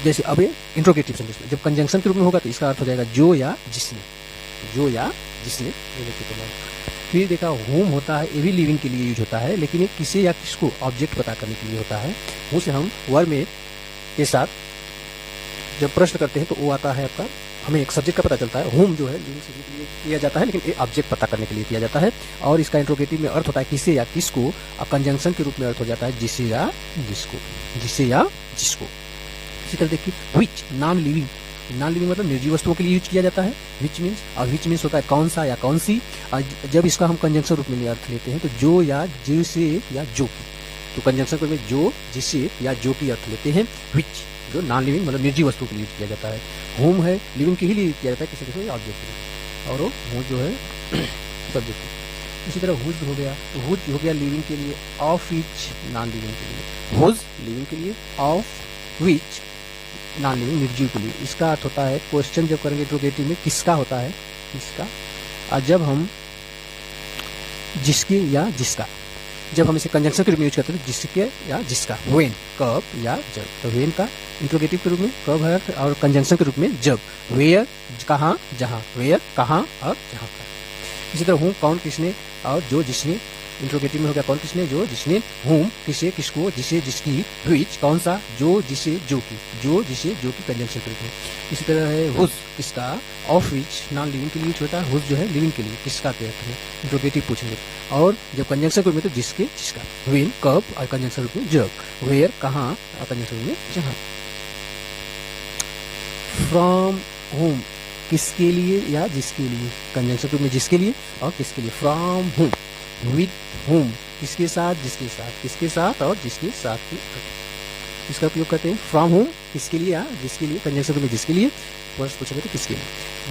जैसे अब ये इंट्रोगेटिव सेंटेंस में जब कंजंक्शन के रूप में होगा तो इसका अर्थ हो जाएगा जो या जिसने, जो या जिसने। फिर देखा होम होता है, ये भी लिविंग के लिए यूज होता है, लेकिन ये किसे या किसको ऑब्जेक्ट पता करने के लिए होता है। उसे हम वर्ब में के साथ जब प्रश्न करते हैं तो वो आता है आपका, हमें एक सब्जेक्ट का पता चलता है। होम जो है लिविंग सब्जेक्ट के लिए किया जाता है, लेकिन ये ऑब्जेक्ट पता करने के लिए किया जाता है। और इसका इंट्रोगेटिव में अर्थ होता है किसे या किसको, और कंजंक्शन के रूप में अर्थ हो जाता है जिसे या जिसको, जिसे या जिसको। इसी तरह देखिए विच, नॉन लिविंग, नॉन लिविंग मतलब निर्जीव वस्तुओं के लिए यूज किया जाता है विच मीन्स, और विच मीन्स होता है कौन सा या कौन सी। और जब इसका हम कंजंक्शन रूप में अर्थ लेते हैं तो जो या जिसे या जो की, तो कंजंक्शन रूप में जो जिसे या जो की अर्थ लेते हैं। विच जो नॉन लिविंग मतलब निर्जीव वस्तु के लिए यूज किया जाता है। होम है लिविंग के ही लिए किया जाता है, किसी किसी ऑब्जेक्ट के लिए, और वो जो है सब्जेक्ट। इसी तरह हुज हो गया, तो हुज हो गया लिविंग के लिए, ऑफ विच नॉन लिविंग के लिए, हुज लिविंग के लिए, ऑफ विच नॉन लिविंग निर्जीव के लिए। इसका अर्थ होता है क्वेश्चन जब करेंगे इंट्रोगेटिव में किसका होता है, किसका। और जब हम जिसके या जिसका, जब हम इसे कंजंक्शन के रूप में यूज करते हैं जिसके या जिसका, व्हेन कब या जब, तो व्हेन का इंट्रोगेटिव के रूप में कब है, और कंजंक्शन के रूप में जब, वेयर कहाँ जहाँ, वेयर कहाँ और जहाँ का। इसी तरह हूँ कौन किसने, और जो जिसने, इंट्रोगेटिव में हो गया कौन किसने, जो जिसने, हुम किसे किसको, जिसे जिसकी, व्हिच कौन सा, जो जिसे जो की, जो जिसे जो की कंजंक्शन के रूप में। इसी तरह है हुज किसका, ऑफ विच नॉन लिविंग के लिए यूज होता है, हुज जो है लिविंग के लिए किसका के अर्थ में इंट्रोगेटिव पूछेंगे। और जब कंजंक्शन के रूप में तो जिसके जिसका, व्हेन कब, और कंजंक्शन रूप में जब, वेयर कहाँ, और कंजंक्शन रूप में जहाँ। फ्रॉम होम किसके लिए या जिसके लिए, कंजंक्शन रूप में जिसके लिए और किसके लिए, फ्रॉम होम। विद होम किसके साथ, जिसके साथ, किसके साथ और जिसके साथ की इसका उपयोग करते हैं। फ्रॉम होम किसके लिए या जिसके लिए, कंजंक्शन में जिसके लिए, फर्स्ट पूछेंगे तो किसके लिए।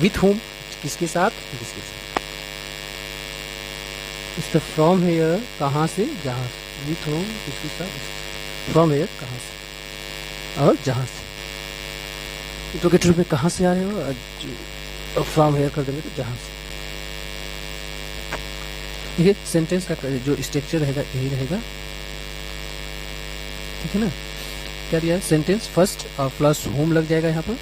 विथ होम किसके साथ, जिसके साथ। इसका फ्रॉम हेयर कहाँ से जहाँ से, विथ होम किसके साथ, फ्रॉम हेयर कहाँ से और जहाँ से। इंट्रोगेटिव में कहाँ से आए हो, फ्रॉम हेयर कर देंगे तो जहाँ से। ये सेंटेंस का जो स्ट्रक्चर रहेगा यही रहेगा, ठीक है ना। क्या दिया है, सेंटेंस फर्स्ट और प्लस होम लग जाएगा यहाँ पर,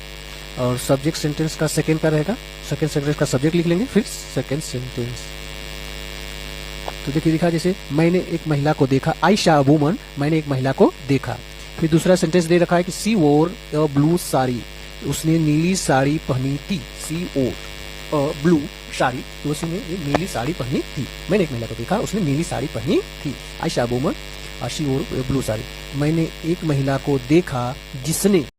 और सब्जेक्ट सेंटेंस का सेकंड का रहेगा, सेकंड सेंटेंस का सब्जेक्ट लिख लेंगे, फिर सेकंड सेंटेंस। तो देखिए दिखा, जैसे मैंने एक महिला को देखा, आई शॉ अ वुमन, मैंने एक महिला को देखा। फिर दूसरा सेंटेंस दे रखा है कि सी वोर अ ब्लू साड़ी, उसने नीली साड़ी पहनी थी। सी वोर अ ब्लू साड़ी, तो उसने ये नीली साड़ी पहनी थी। मैंने एक महिला को देखा, उसने नीली साड़ी पहनी थी। I saw a woman she wore blue sari, मैंने एक महिला को देखा जिसने